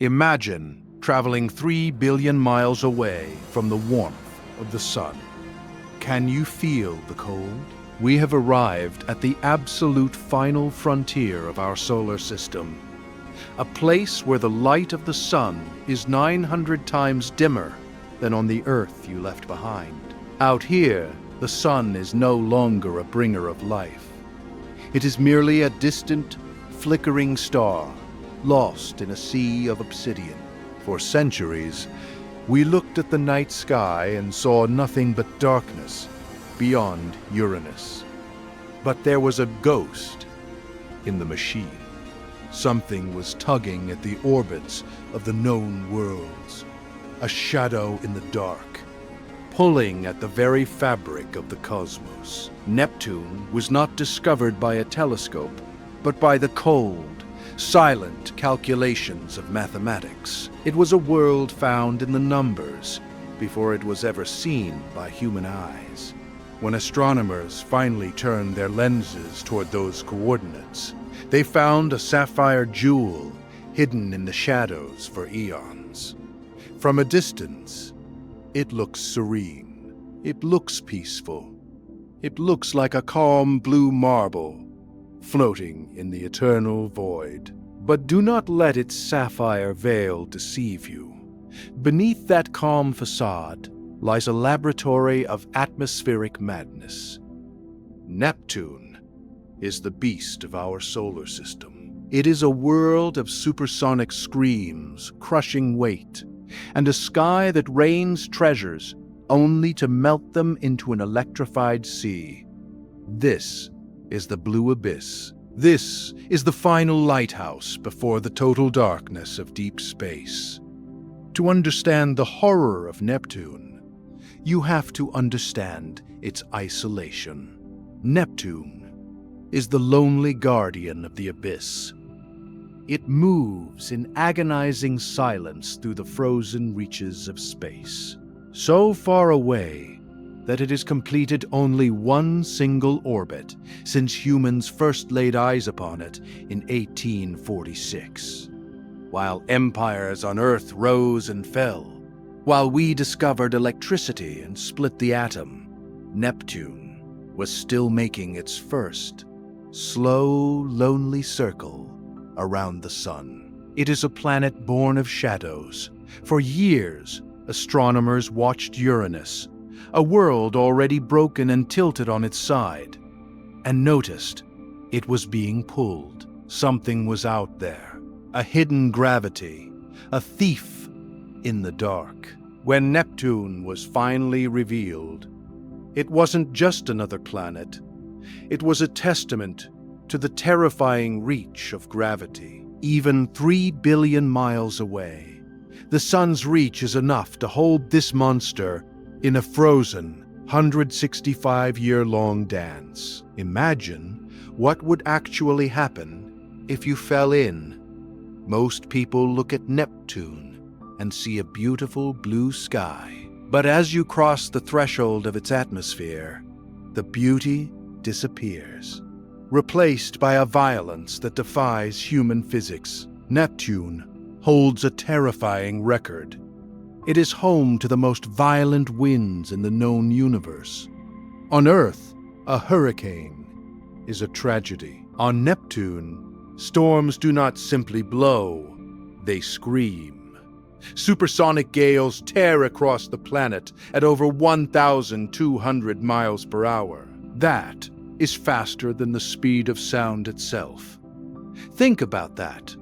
Imagine traveling 3 billion miles away from the warmth of the sun. Can you feel the cold? We have arrived at the absolute final frontier of our solar system, a place where the light of the sun is 900 times dimmer than on the Earth you left behind. Out here, the sun is no longer a bringer of life. It is merely a distant, flickering star, lost in a sea of obsidian. For centuries, we looked at the night sky and saw nothing but darkness beyond Uranus. But there was a ghost in the machine. Something was tugging at the orbits of the known worlds, a shadow in the dark, pulling at the very fabric of the cosmos. Neptune was not discovered by a telescope, but by the cold, silent calculations of mathematics. It was a world found in the numbers before it was ever seen by human eyes. When astronomers finally turned their lenses toward those coordinates, they found a sapphire jewel hidden in the shadows for eons. From a distance, it looks serene. It looks peaceful. It looks like a calm blue marble floating in the eternal void. But do not let its sapphire veil deceive you. Beneath that calm facade lies a laboratory of atmospheric madness. Neptune is the beast of our solar system. It is a world of supersonic screams, crushing weight, and a sky that rains treasures only to melt them into an electrified sea. This is the blue abyss. This is the final lighthouse before the total darkness of deep space. To understand the horror of Neptune, you have to understand its isolation. Neptune is the lonely guardian of the abyss. It moves in agonizing silence through the frozen reaches of space, so far away that it has completed only one single orbit since humans first laid eyes upon it in 1846. While empires on Earth rose and fell, while we discovered electricity and split the atom, Neptune was still making its first, slow, lonely circle around the sun. It is a planet born of shadows. For years, astronomers watched Uranus, a world already broken and tilted on its side, and noticed it was being pulled. Something was out there, a hidden gravity, a thief in the dark. When Neptune was finally revealed, it wasn't just another planet. It was a testament to the terrifying reach of gravity. Even 3 billion miles away, the sun's reach is enough to hold this monster in a frozen, 165-year-long dance. Imagine what would actually happen if you fell in. Most people look at Neptune and see a beautiful blue sky. But as you cross the threshold of its atmosphere, the beauty disappears, replaced by a violence that defies human physics. Neptune holds a terrifying record. It is home to the most violent winds in the known universe. On Earth, a hurricane is a tragedy. On Neptune, storms do not simply blow, they scream. Supersonic gales tear across the planet at over 1,200 miles per hour. That is faster than the speed of sound itself. Think about that.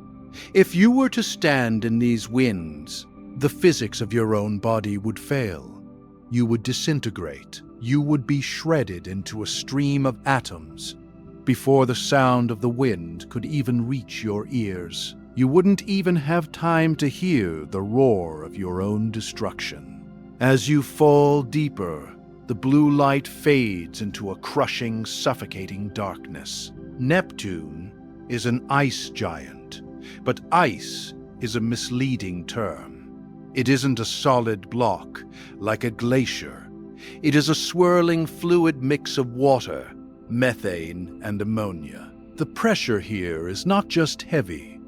If you were to stand in these winds, the physics of your own body would fail. You would disintegrate. You would be shredded into a stream of atoms before the sound of the wind could even reach your ears. You wouldn't even have time to hear the roar of your own destruction. As you fall deeper, the blue light fades into a crushing, suffocating darkness. Neptune is an ice giant, but ice is a misleading term. It isn't a solid block, like a glacier. It is a swirling fluid mix of water, methane, and ammonia. The pressure here is not just heavy.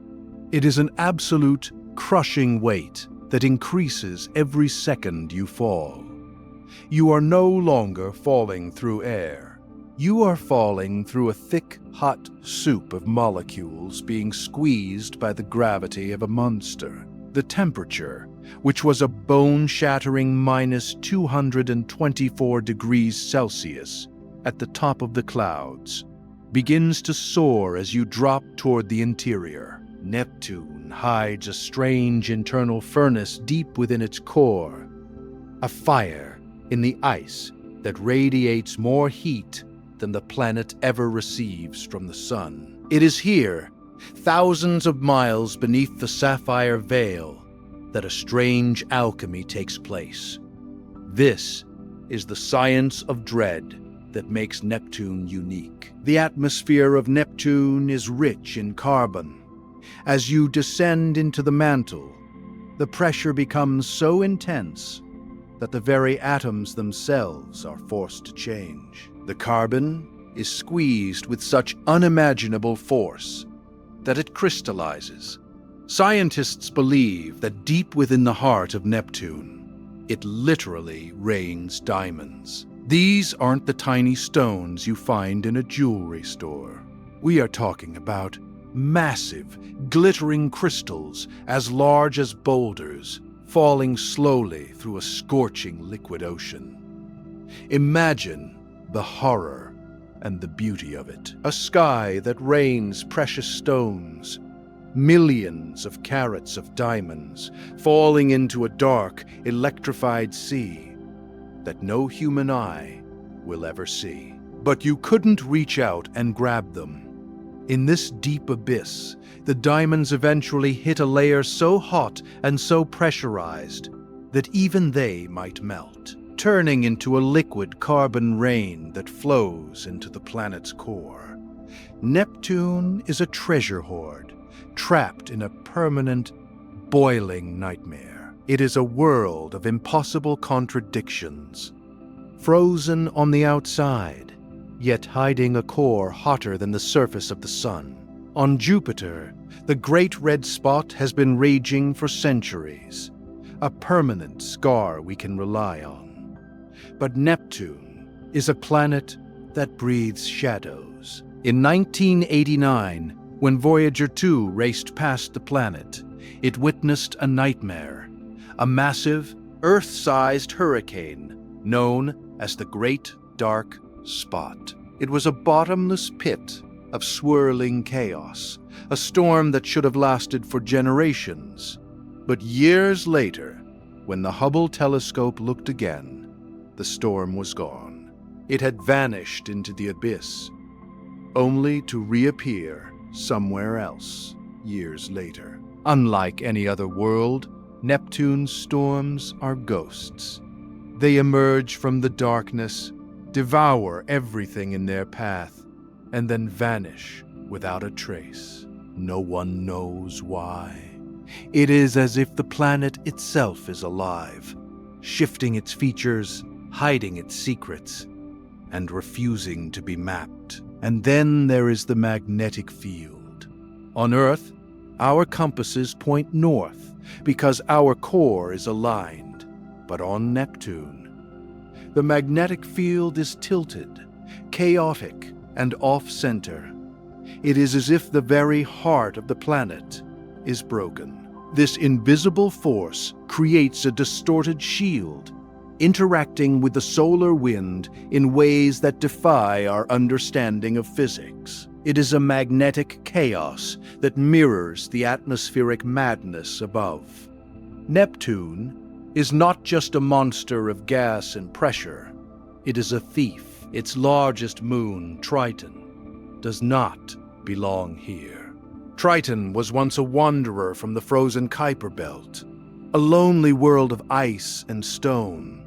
It is an absolute crushing weight that increases every second you fall. You are no longer falling through air. You are falling through a thick, hot soup of molecules being squeezed by the gravity of a monster. The temperature, which was a bone-shattering minus 224 degrees Celsius at the top of the clouds, begins to soar as you drop toward the interior. Neptune hides a strange internal furnace deep within its core, a fire in the ice that radiates more heat than the planet ever receives from the sun. It is here, thousands of miles beneath the sapphire veil, that a strange alchemy takes place. This is the science of dread that makes Neptune unique. The atmosphere of Neptune is rich in carbon. As you descend into the mantle, the pressure becomes so intense that the very atoms themselves are forced to change. The carbon is squeezed with such unimaginable force that it crystallizes. Scientists believe that deep within the heart of Neptune, it literally rains diamonds. These aren't the tiny stones you find in a jewelry store. We are talking about massive, glittering crystals as large as boulders, falling slowly through a scorching liquid ocean. Imagine the horror and the beauty of it. A sky that rains precious stones, millions of carats of diamonds falling into a dark, electrified sea that no human eye will ever see. But you couldn't reach out and grab them. In this deep abyss, the diamonds eventually hit a layer so hot and so pressurized that even they might melt, turning into a liquid carbon rain that flows into the planet's core. Neptune is a treasure hoard, trapped in a permanent, boiling nightmare. It is a world of impossible contradictions, frozen on the outside, yet hiding a core hotter than the surface of the sun. On Jupiter, the Great Red Spot has been raging for centuries, a permanent scar we can rely on. But Neptune is a planet that breathes shadows. In 1989, when Voyager 2 raced past the planet, it witnessed a nightmare, a massive, Earth-sized hurricane known as the Great Dark Spot. It was a bottomless pit of swirling chaos, a storm that should have lasted for generations. But years later, when the Hubble telescope looked again, the storm was gone. It had vanished into the abyss, only to reappear somewhere else years later. Unlike any other world, Neptune's storms are ghosts. They emerge from the darkness, devour everything in their path, and then vanish without a trace. No one knows why. It is as if the planet itself is alive, shifting its features, hiding its secrets, and refusing to be mapped. And then there is the magnetic field. On Earth, our compasses point north because our core is aligned. But on Neptune, the magnetic field is tilted, chaotic, and off-center. It is as if the very heart of the planet is broken. This invisible force creates a distorted shield, interacting with the solar wind in ways that defy our understanding of physics. It is a magnetic chaos that mirrors the atmospheric madness above. Neptune is not just a monster of gas and pressure. It is a thief. Its largest moon, Triton, does not belong here. Triton was once a wanderer from the frozen Kuiper Belt, a lonely world of ice and stone,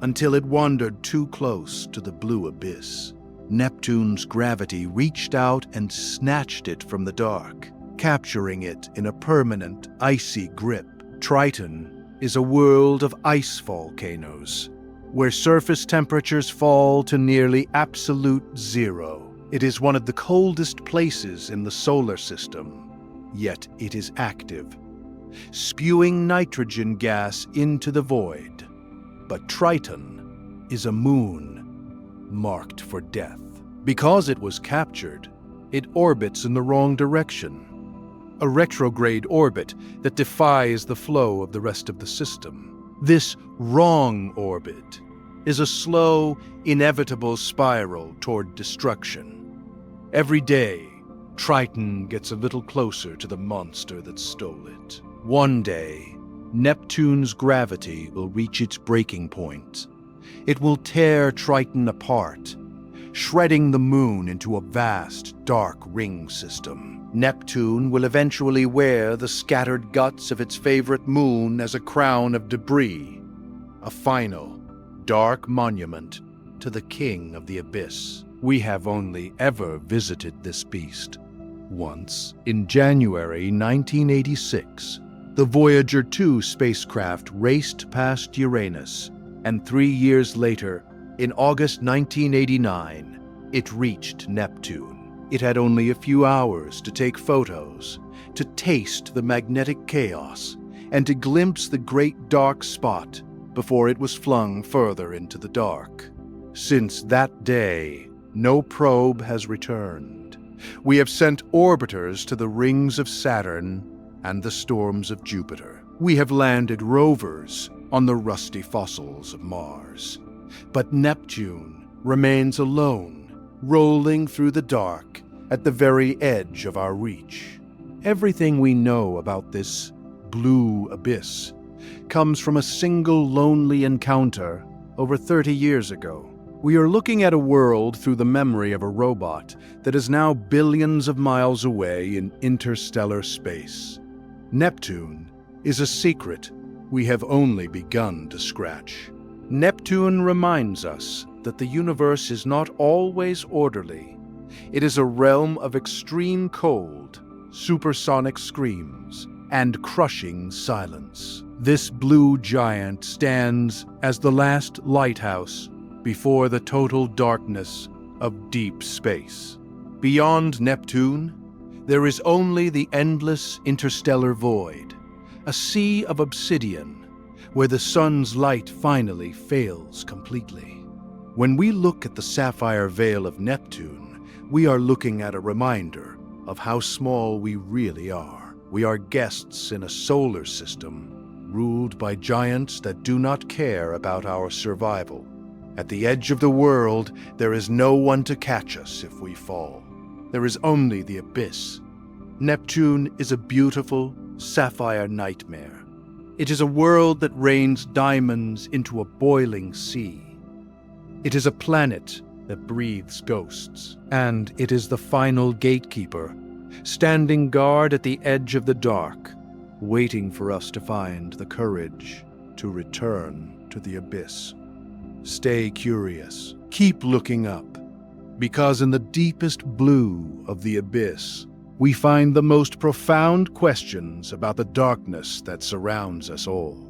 until it wandered too close to the blue abyss. Neptune's gravity reached out and snatched it from the dark, capturing it in a permanent, icy grip. Triton is a world of ice volcanoes, where surface temperatures fall to nearly absolute zero. It is one of the coldest places in the solar system, yet it is active, spewing nitrogen gas into the void. But Triton is a moon marked for death. Because it was captured, it orbits in the wrong direction. A retrograde orbit that defies the flow of the rest of the system. This wrong orbit is a slow, inevitable spiral toward destruction. Every day, Triton gets a little closer to the monster that stole it. One day, Neptune's gravity will reach its breaking point. It will tear Triton apart, shredding the moon into a vast, dark ring system. Neptune will eventually wear the scattered guts of its favorite moon as a crown of debris, a final, dark monument to the king of the abyss. We have only ever visited this beast once. In January 1986, the Voyager 2 spacecraft raced past Uranus, and 3 years later, in August 1989, it reached Neptune. It had only a few hours to take photos, to taste the magnetic chaos, and to glimpse the great dark spot before it was flung further into the dark. Since that day, no probe has returned. We have sent orbiters to the rings of Saturn and the storms of Jupiter. We have landed rovers on the rusty fossils of Mars. But Neptune remains alone, rolling through the dark at the very edge of our reach. Everything we know about this blue abyss comes from a single lonely encounter over 30 years ago. We are looking at a world through the memory of a robot that is now billions of miles away in interstellar space. Neptune is a secret we have only begun to scratch. Neptune reminds us that the universe is not always orderly. It is a realm of extreme cold, supersonic screams, and crushing silence. This blue giant stands as the last lighthouse before the total darkness of deep space. Beyond Neptune, there is only the endless interstellar void, a sea of obsidian where the sun's light finally fails completely. When we look at the sapphire veil of Neptune, we are looking at a reminder of how small we really are. We are guests in a solar system ruled by giants that do not care about our survival. At the edge of the world, there is no one to catch us if we fall. There is only the abyss. Neptune is a beautiful, sapphire nightmare. It is a world that rains diamonds into a boiling sea. It is a planet that breathes ghosts. And it is the final gatekeeper, standing guard at the edge of the dark, waiting for us to find the courage to return to the abyss. Stay curious. Keep looking up, because in the deepest blue of the abyss, we find the most profound questions about the darkness that surrounds us all.